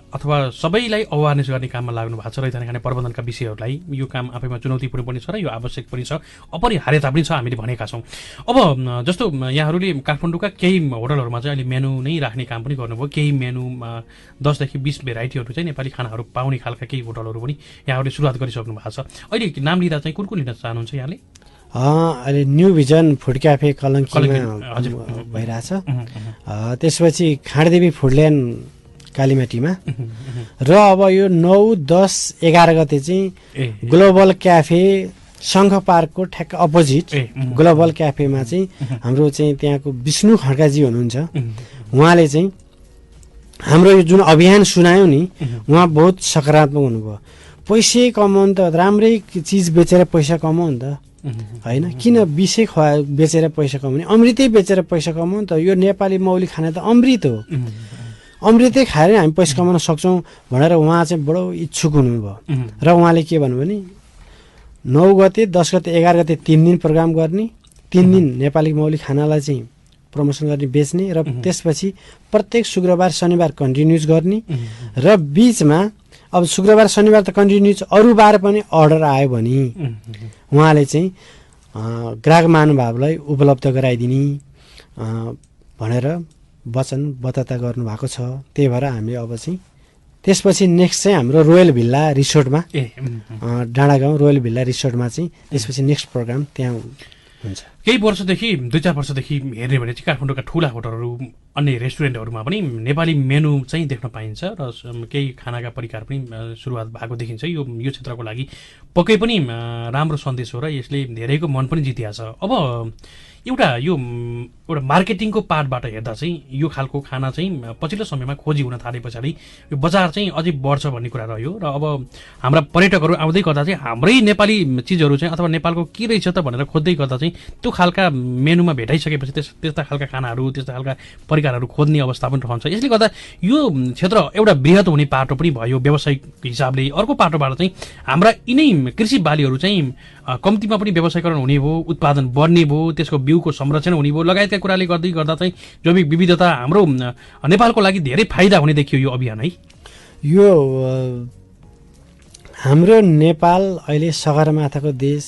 अथवा सबैलाई अवेरनेस गर्ने काममा लाग्नु भएको छ। रैथाने खाने प्रबन्धनका विषयहरूलाई यो काम आफैमा चुनौतीपूर्ण पनि छ र यो आवश्यक पनि छ, अपरिहार्यता पनि छ हामीले भनेका छौँ। अब जस्तो यहाँहरूले काठमाडौँका केही होटलहरूमा चाहिँ अहिले मेनु नै राख्ने काम पनि गर्नुभयो। केही मेनुमा 10 देखि 20 भेराइटीहरू चाहिँ नेपाली खानाहरू पाउने खालका केही होटलहरू पनि यहाँहरूले सुरुवात गरिसक्नु भएको छ। अहिले नाम लिँदा चाहिँ कुन लिन चाहनुहुन्छ यहाँले? अहिले न्यू भिजन फुड क्याफे कलङ्कीमा भइरहेछ। त्यसपछि खाँडदेवी फुडल्यान्ड कालीमाटीमा र अब यो 9, 10, 11 गते चाहिँ ग्लोबल क्याफे सङ्घ पार्कको ठ्याक्क अपोजिट ग्लोबल क्याफेमा चाहिँ हाम्रो चाहिँ त्यहाँको विष्णु खड्काजी हुनुहुन्छ। उहाँले चाहिँ हाम्रो यो जुन अभियान सुनायो नि, उहाँ बहुत सकारात्मक हुनुभयो। पैसा कमाउनु त राम्रै चिज बेचेर पैसा कमाउनु त होइन, किन विषय बेचेर पैसा कमाउने, अमृतै बेचेर पैसा कमाउनु त। यो नेपाली मौलिक खाना त अमृत हो, अमृतै खाएर हामी पैसा कमाउन सक्छौँ भनेर उहाँ चाहिँ बडो इच्छुक हुनुभयो। र उहाँले के भन्नु भने 9 गते, 10 गते, 11 गते 3 दिन प्रोग्राम गर्ने, 3 दिन नेपाली मौलिक खानालाई चाहिँ प्रमोसन गर्ने, बेच्ने र त्यसपछि प्रत्येक शुक्रबार शनिबार कन्टिन्युज गर्ने र बिचमा अब शुक्रबार शनिबार त कन्टिन्युज, अरू बार पनि अर्डर आयो भने उहाँले चाहिँ ग्राहक महानुभावलाई उपलब्ध गराइदिने भनेर वचनबद्धता गर्नुभएको छ। त्यही भएर हामीले अब चाहिँ त्यसपछि नेक्स्ट चाहिँ हाम्रो रोयल भिल्ला रिसोर्टमा, डाँडागाउँ रोयल भिल्ला रिसोर्टमा चाहिँ त्यसपछि नेक्स्ट प्रोग्राम त्यहाँ हुन्छ। केही वर्षदेखि 2-4 वर्षदेखि हेर्ने भने चाहिँ काठमाडौँका ठुला होटलहरू अन्य रेस्टुरेन्टहरूमा पनि नेपाली मेनु चाहिँ देख्न पाइन्छ र केही खानाका परिकार पनि सुरुवात भएको देखिन्छ। यो क्षेत्रको लागि पक्कै पनि राम्रो सन्देश हो र यसले धेरैको मन पनि जितिया छ। अब एउटा मार्केटिङको पार्टबाट हेर्दा चाहिँ यो खालको खाना चाहिँ पछिल्लो समयमा खोजी हुन थाले पछाडि यो बजार चाहिँ अझै बढ्छ भन्ने कुरा रह्यो र अब हाम्रा पर्यटकहरू आउँदै गर्दा चाहिँ हाम्रै नेपाली चिजहरू चाहिँ अथवा नेपालको के रहेछ त भनेर खोज्दै गर्दा चाहिँ त्यो खालका मेनुमा भेटाइसकेपछि त्यस्ता खालका खानाहरू त्यस्ता खालका परिकारहरू खोज्ने अवस्था पनि रहन्छ। यसले गर्दा यो क्षेत्र एउटा बृहत हुने पाटो पनि भयो व्यावसायिक हिसाबले। अर्को पाटोबाट चाहिँ हाम्रा यिनै कृषि बालीहरू चाहिँ कम्तीमा पनि व्यवसायीकरण हुने भयो, उत्पादन बढ्ने भयो, त्यसको बिउको संरक्षण हुने भयो लगायतका कुराले गर्दै गर्दा चाहिँ जैविक विविधता हाम्रो नेपालको लागि धेरै फाइदा हुने देखियो यो अभियान है। यो हाम्रो नेपाल अहिले सगरमाथाको देश,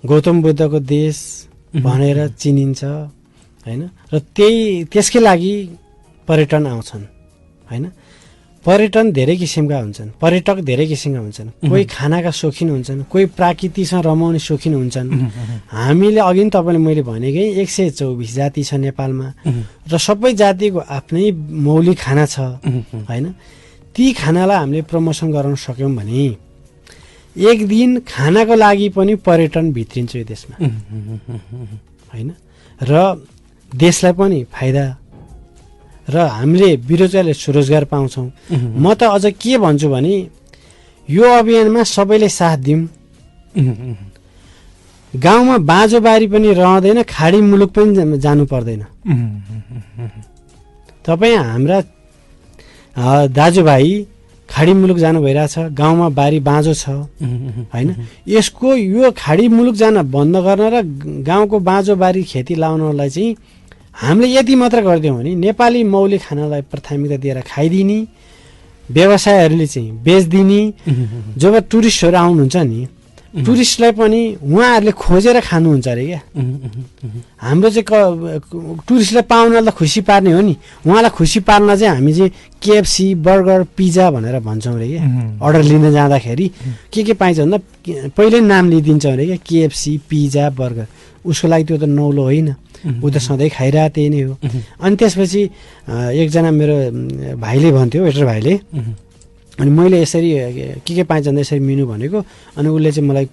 गौतम बुद्धको देश भनेर चिनिन्छ हैन, र त्यसकै लागि पर्यटन आउँछन् हैन। पर्यटन धेरै किसिमका हुन्छन्, पर्यटक धेरै किसिमका हुन्छन्। कोही खानाका शौखिन हुन्छन्, कोही प्राकृतिकसँग रमाउने शौखिन हुन्छन्। हामीले अघि तपाईँले मैले भनेकै 124 जाति छ नेपालमा र सबै जातिको आफ्नै मौलिक खाना छ हैन। ती खानालाई हामीले प्रमोसन गराउन सक्यौँ भने एक दिन खानाको लागि पनि पर्यटन भित्रिन्छ यो देशमा हैन, र देशलाई पनि फाइदा र हामीले बेरोजगारले स्वरोजगार पाउँछौँ। म त अझ के भन्छु भने यो अभियानमा सबैले साथ दिउँ। गाउँमा बाँझोबारी पनि रहँदैन, खाडी मुलुक पनि जानु पर्दैन। तपाईँ हाम्रा दाजुभाइ खाडी मुलुक जानु भइरहेछ, गाउँमा बारी बाँझो छ हैन। यसको यो खाडी मुलुक जान बन्द गर्न र गाउँको बाँझो बारी खेती लाउनलाई चाहिँ हामीले यति मात्र गरिदियौँ भने नेपाली मौलिक खानालाई प्राथमिकता दिएर खाइदिने, व्यवसायहरूले चाहिँ बेच्दिने। जब टुरिस्टहरू आउनुहुन्छ नि, टुरिस्टलाई पनि उहाँहरूले खोजेर खानुहुन्छ अरे क्या। हाम्रो चाहिँ टुरिस्टलाई पाउनलाई खुसी पार्ने हो नि, उहाँलाई खुसी पार्न चाहिँ हामी चाहिँ केएफसी, बर्गर, पिज्जा भनेर भन्छौँ अरे क्या। अर्डर लिन जाँदाखेरि के पाइन्छ भन्दा पहिल्यै नाम लिइदिन्छौँ अरे क्या, केएफसी, पिज्जा, बर्गर। उसको लागि त्यो त नौलो होइन, ऊ त सधैँ खाइरहेको त्यही नै हो। अनि त्यसपछि एकजना मेरो भाइले भन्थ्यो, वेटर भाइले, अनि मैले यसरी के पाइन्छ भन्दा यसरी मेनु भनेको, अनि उसले चाहिँ मलाई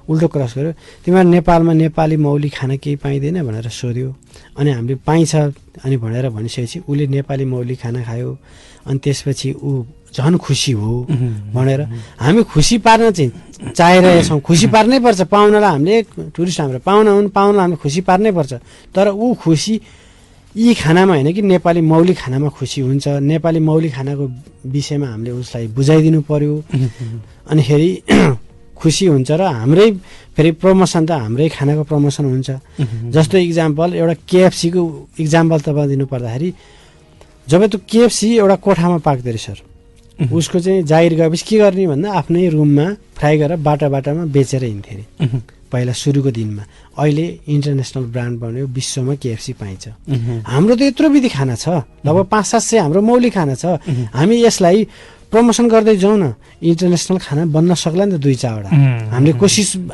उल्टो क्रस गर्यो, तिमीहरू नेपालमा नेपाली मौलिक खाना केही पाइँदैन भनेर सोध्यो। अनि हामीले पाइन्छ अनि भनेर भनिसकेपछि उसले नेपाली मौलिक खाना खायो। अनि त्यसपछि ऊ झन् खुसी हो भनेर हामी खुसी पार्न चाहिँ चाहिरहेछौँ। खुसी पार्नै पर्छ, पाहुनालाई हामीले, टुरिस्ट हाम्रो पाहुना हुन्, पाहुनालाई हामीले खुसी पार्नै पर्छ। तर ऊ खुसी यी खानामा होइन कि नेपाली मौलिक खानामा खुसी हुन्छ। नेपाली मौलिक खानाको विषयमा हामीले उसलाई बुझाइदिनु पर्यो, अनि फेरि खुसी हुन्छ र हाम्रै फेरि प्रमोसन त हाम्रै खानाको प्रमोसन हुन्छ। जस्तो इक्जाम्पल एउटा केएफसीको इक्जाम्पल तपाईँ दिनु पर्दाखेरि, जब त्यो केएफसी एउटा कोठामा पाक्दो रहेछ सर, उसको चाहिँ जागिर गएपछि के गर्ने भन्दा आफ्नै रुममा फ्राई गरेर बाटामा बेचेर हिँड्थे अरे पहिला सुरुको दिनमा। अहिले इन्टरनेसनल ब्रान्ड बन्यो, विश्वमा केएफसी पाइन्छ। हाम्रो त यत्रो विधि खाना छ, लगभग 500-700 हाम्रो मौलिक खाना छ। हामी यसलाई प्रमोसन गर्दै जाउँ न, इन्टरनेसनल खाना बन्न सक्ला नि त 2-4वटा।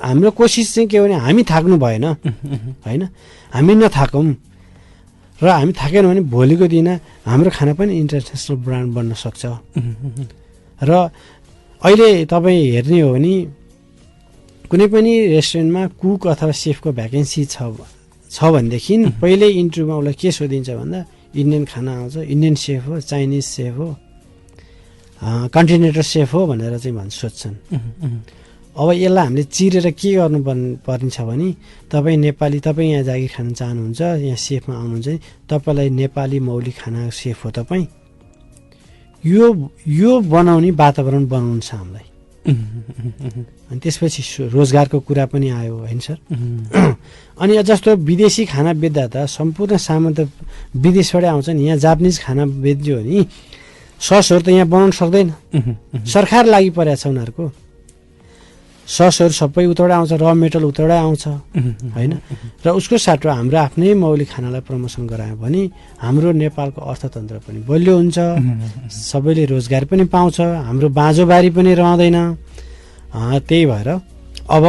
हाम्रो कोसिस चाहिँ के हो भने हामी थाक्नु भएन होइन, हामी नथाकौँ र हामी थाकेन भने भोलिको दिन हाम्रो खाना पनि इन्टरनेसनल ब्रान्ड बन्न सक्छ। र अहिले तपाईँ हेर्ने हो भने कुनै पनि रेस्टुरेन्टमा कुक अथवा सेफको भ्याकेन्सी छ भनेदेखि पहिल्यै इन्टरभ्यूमा उसलाई के सोधिन्छ भन्दा इन्डियन खाना आउँछ, इन्डियन सेफ हो, चाइनिज सेफ हो, कन्टिनेन्टल सेफ हो भनेर चाहिँ सोध्छन्। अब यसलाई हामीले चिरेर के गर्नु पर्ने छ भने तपाईँ नेपाली, तपाईँ यहाँ जागिर खान चाहनुहुन्छ, यहाँ सेफमा आउनुहुन्छ, तपाईँलाई नेपाली मौलिक खाना सेफ हो तपाईँ, यो बनाउने वातावरण बनाउनु छ हामीलाई। अनि त्यसपछि रोजगारको कुरा पनि आयो होइन सर। अनि जस्तो विदेशी खाना बेच्दा त सम्पूर्ण सामान त विदेशबाटै आउँछ नि। यहाँ जापानिज खाना बेच्यो भने ससहरू त यहाँ बनाउन सक्दैन, सरकार लागि परेको छ उनीहरूको। ससहरू सबै उताबाट आउँछ, र मेटल उताबाट आउँछ होइन। र उसको साटो हाम्रो आफ्नै मौलिक खानालाई प्रमोसन गरायो भने हाम्रो नेपालको अर्थतन्त्र पनि बलियो हुन्छ, सबैले रोजगार पनि पाउँछ, हाम्रो बाँझोबारी पनि रहँदैन। त्यही भएर अब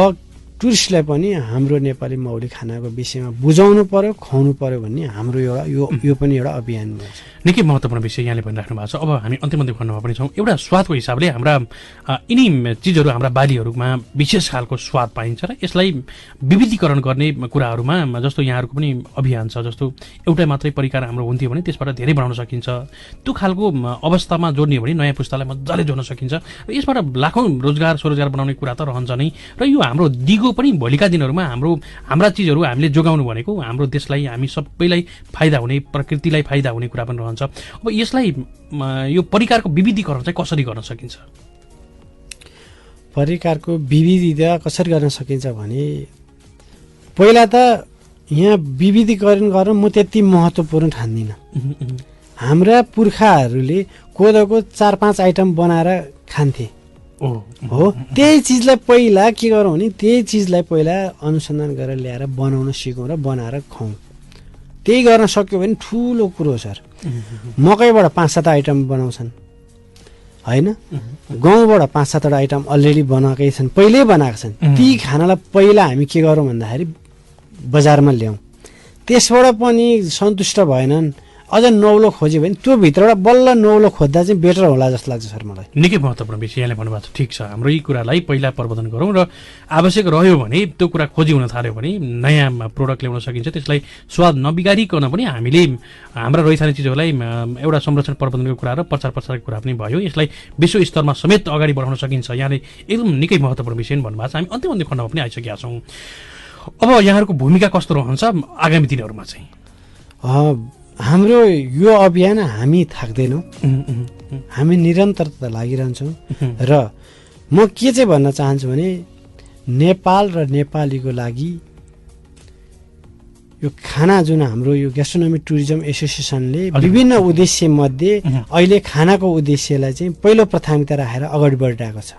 टुरिस्टलाई पनि हाम्रो नेपाली मौलिक खानाको विषयमा बुझाउनु पर्यो, खुवाउनु पर्यो भन्ने हाम्रो एउटा यो पनि एउटा अभियान हो। निकै महत्त्वपूर्ण विषय यहाँले भनिराख्नु भएको छ। अब हामी अन्तिम खण्डमा पनि छौँ। एउटा स्वादको हिसाबले हाम्रा यिनी चिजहरू हाम्रा बालीहरूमा विशेष खालको स्वाद पाइन्छ र यसलाई विविधीकरण गर्ने कुराहरूमा जस्तो यहाँहरूको पनि अभियान छ, जस्तो एउटै मात्रै परिकार हाम्रो हुन्थ्यो भने त्यसबाट धेरै बनाउन सकिन्छ, त्यो खालको अवस्थामा जोड्ने हो भने नयाँ पुस्तालाई मजाले जोड्न सकिन्छ र यसबाट लाखौँ रोजगार स्वरोजगार बनाउने कुरा त रहन्छ नै। र यो हाम्रो दिगो पनि भोलिका दिनहरूमा हाम्रा चिजहरू हामीले जोगाउनु भनेको हाम्रो देशलाई, हामी सबैलाई फाइदा हुने, प्रकृतिलाई फाइदा हुने कुरा पनि रहन्छ। अब यसलाई यो परिकारको विविधीकरण चाहिँ कसरी गर्न सकिन्छ? परिकारको विविधता कसरी गर्न सकिन्छ भने पहिला त यहाँ विविधीकरण गर्न म त्यति महत्त्वपूर्ण ठान्दिनँ। हाम्रा पुर्खाहरूले कोदोको 4-5 आइटम बनाएर खान्थे हो, त्यही चिजलाई पहिला के गरौँ भने त्यही चिजलाई पहिला अनुसन्धान गरेर ल्याएर बनाउन सिकौँ र बनाएर खुवाउँ। त्यही गर्न सक्यो भने ठुलो कुरो सर। मकैबाट 5-7 आइटम बनाउँछन् होइन, गहुँबाट 5-7 आइटम अलरेडी बनाएकै छन्, पहिल्यै बनाएको छन्। ती खानालाई पहिला हामी के गरौँ भन्दाखेरि बजारमा ल्याउँ। त्यसबाट पनि सन्तुष्ट भएनन्, अझ नौलो खोज्यो भने त्यो भित्रबाट बल्ल नौलो खोज्दा चाहिँ बेटर होला जस्तो लाग्छ सर मलाई। निकै महत्त्वपूर्ण विषय यहाँले भन्नुभएको छ। ठिक छ, हाम्रो यी कुरालाई पहिला प्रवर्धन गरौँ र आवश्यक रह्यो भने त्यो कुरा खोजी हुन थाल्यो भने नयाँ प्रोडक्ट ल्याउन सकिन्छ। त्यसलाई स्वाद नबिगारिकन पनि हामीले हाम्रा रैथाने चिजहरूलाई एउटा संरक्षण प्रबन्धनको कुरा र प्रचार प्रसारको कुरा पनि भयो, यसलाई विश्व स्तरमा समेत अगाडि बढाउन सकिन्छ। यहाँले एकदम निकै महत्त्वपूर्ण विषय भन्नुभएको छ। हामी अन्तिम खण्डमा पनि आइसकेका छौँ। अब यहाँहरूको भूमिका कस्तो रहन्छ आगामी दिनहरूमा चाहिँ? हाम्रो यो अभियान हामी थाक्दैनौँ, हामी निरन्तरता लागिरहन्छौँ। र म के चाहिँ भन्न चाहन्छु भने नेपाल र नेपालीको लागि यो खाना जुन हाम्रो यो ग्यास्ट्रोनोमी टुरिज्म एसोसिएसनले विभिन्न उद्देश्य मध्ये अहिले खानाको उद्देश्यलाई चाहिँ पहिलो प्राथमिकता राखेर अगाडि बढिरहेको छ।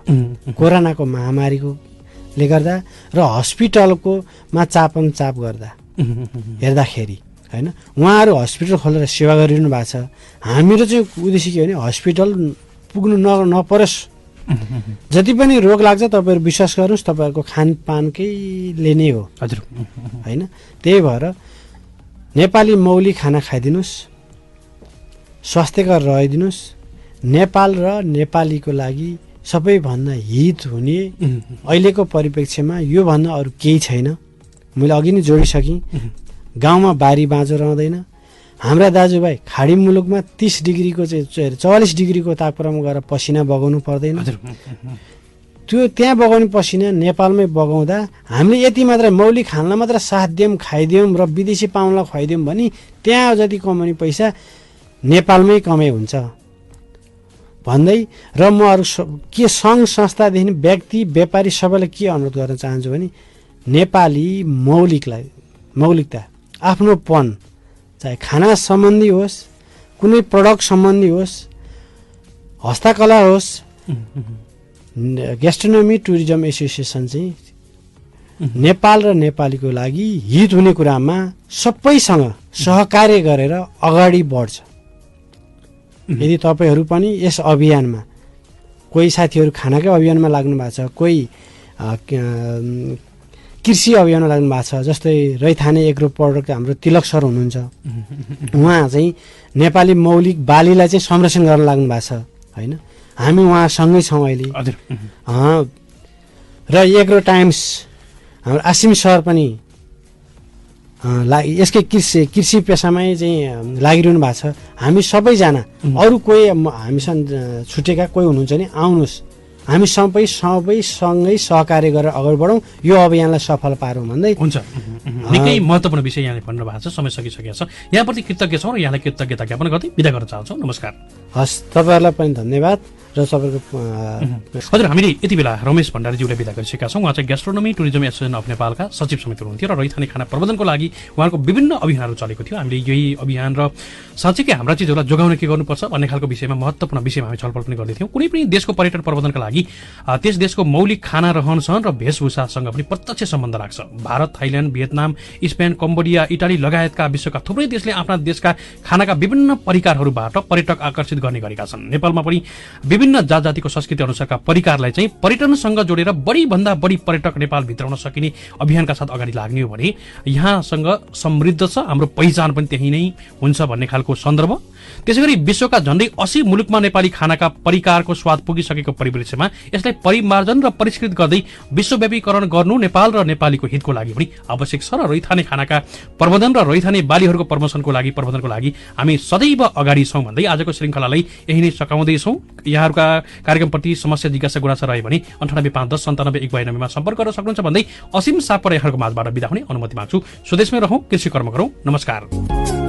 कोरोनाको महामारीले गर्दा र हस्पिटलकोमा चाप गर्दा हेर्दाखेरि होइन, उहाँहरू हस्पिटल खोलेर सेवा गरिरहनु भएको छ। हाम्रो चाहिँ उद्देश्य के हो भने हस्पिटल पुग्नु नपरोस्, जति पनि रोग लाग्छ तपाईँहरू विश्वास गर्नुहोस् तपाईँहरूको खानपानकैले नै हो। हजुर होइन, त्यही भएर नेपाली मौलिक खाना खाइदिनुहोस्, स्वास्थ्यकर रहिदिनुहोस्। नेपाल र नेपालीको लागि सबैभन्दा हित हुने अहिलेको परिप्रेक्ष्यमा योभन्दा अरू केही छैन। मैले अघि नै जोडिसकेँ, गाउँमा बारी बाँझो रहँदैन। हाम्रा दाजुभाइ खाडी मुलुकमा 30 डिग्रीको चाहिँ 44 डिग्रीको तापक्रममा गएर पसिना बगाउनु पर्दैन। त्यो त्यहाँ बगाउने पसिना नेपालमै बगाउँदा हामीले यति मात्र मौलिक खानालाई मात्र साथ दियौँ, खाइदियौँ र विदेशी पाहुनालाई खुवाइदियौँ भने त्यहाँ जति कमाउने पैसा नेपालमै कमाइ हुन्छ भन्दै र म अरू के सङ्घ संस्थादेखि व्यक्ति व्यापारी सबैलाई के अनुरोध गर्न चाहन्छु भने नेपाली मौलिकता आफ्नोपन, चाहे खाना सम्बन्धी होस्, कुनै प्रडक्ट सम्बन्धी होस्, हस्तकला होस्, ग्यास्ट्रोनोमी टुरिज्म एसोसिएसन चाहिँ नेपाल र नेपालीको लागि हित हुने कुरामा सबैसँग सहकार्य गरेर अगाडि बढ्छ। यदि तपाईँहरू पनि यस अभियानमा, कोही साथीहरू खानाकै अभियानमा लाग्नु भएको छ, कोही कृषि अभियानमा लाग्नु भएको छ, जस्तै रैथाने एग्रो प्रोडक्ट हाम्रो तिलक सर हुनुहुन्छ, उहाँ चाहिँ नेपाली मौलिक बालीलाई चाहिँ संरक्षण गर्न लाग्नु भएको छ होइन। हामी उहाँसँगै छौँ अहिले। र एग्रो टाइम्स हाम्रो आसिम सर पनि यसकै कृषि पेसामै चाहिँ लागिरहनु भएको छ। हामी सबैजना, अरू कोही हामीसँग छुटेका कोही हुनुहुन्छ भने आउनुहोस्, हामी सबैसँगै सहकार्य गरेर अगाडि बढौँ, यो अभियानलाई सफल पारौँ भन्दै। हुन्छ, निकै महत्त्वपूर्ण विषय यहाँले भन्नु भएको छ। समय सकिसकेको छ। यहाँप्रति कृतज्ञ छौँ र यहाँलाई कृतज्ञता ज्ञापन गर्दै बिदा गर्न चाहन्छौँ। नमस्कार। हस्, तपाईँहरूलाई पनि धन्यवाद र तपाईँको हजुर, हामीले यति बेला रमेश भण्डारीज्यूले बिदा गरिसकेका छौँ। उहाँ चाहिँ ग्यास्ट्रोनोमी टुरिज्म एसोसिएसन अफ नेपालका सचिव समिति हुनुहुन्थ्यो र रैथाने खाना प्रबन्धनको लागि उहाँको विभिन्न अभियानहरू चलेको थियो। हामीले यही अभियान र साँच्चै हाम्रा चिजहरूलाई जोगाउन के गर्नुपर्छ भन्ने खालको विषयमा, महत्त्वपूर्ण विषयमा हामी छलफल पनि गर्दैथ्यौँ। कुनै पनि देशको पर्यटन प्रबन्धनका लागि त्यस देशको मौलिक खाना, रहनसहन र वेशभूषासँग पनि प्रत्यक्ष सम्बन्ध राख्छ। Bharat, Thailand, Vietnam, Spain, Cambodia, Italy लगायतका विश्वका थुप्रै देशले आफ्ना देशका खानाका विभिन्न परिकारहरूबाट पर्यटक आकर्षित गर्ने गरेका छन्। नेपालमा पनि विभिन्न जात जातिको संस्कृति अनुसारका परिकारलाई चाहिँ पर्यटनसँग जोडेर बढी भन्दा बढी पर्यटक नेपाल भित्राउन सकिने अभियानका साथ अगाडि लाग्ने हो भने यहाँसँग समृद्ध छ, हाम्रो पहिचान पनि त्यही नै हुन्छ भन्ने खालको सन्दर्भ। त्यसैगरी विश्वका झण्डै 80 मुलुकमा नेपाली खानाका परिकारको स्वाद पुगिसकेको परिप्रेक्ष्यमा यसलाई परिमार्जन र परिष्कृत गर्दै विश्वव्यापीकरण गर्नु नेपाल र नेपालीको हितको लागि पनि आवश्यक छ र रैथाने खानाका प्रबन्धन र रैथाने बालीहरूको प्रमोसनको लागि प्रबन्धनको लागि हामी सदैव अगाडि छौँ भन्दै आजको श्रृङ्खलालाई यही नै सकाउँदैछौँ। यहाँहरूका कार्यक्रमप्रति समस्या जिज्ञासा गुनासो रह्यो भने 9851097192 मा सम्पर्क गर्न सक्नुहुन्छ भन्दै असीम सापकोटा यहाँहरूको माझबाट बिदा हुने अनुमति माग्छु। स्वदेशमै रहौँ, कृषि कर्म गरौँ। नमस्कार।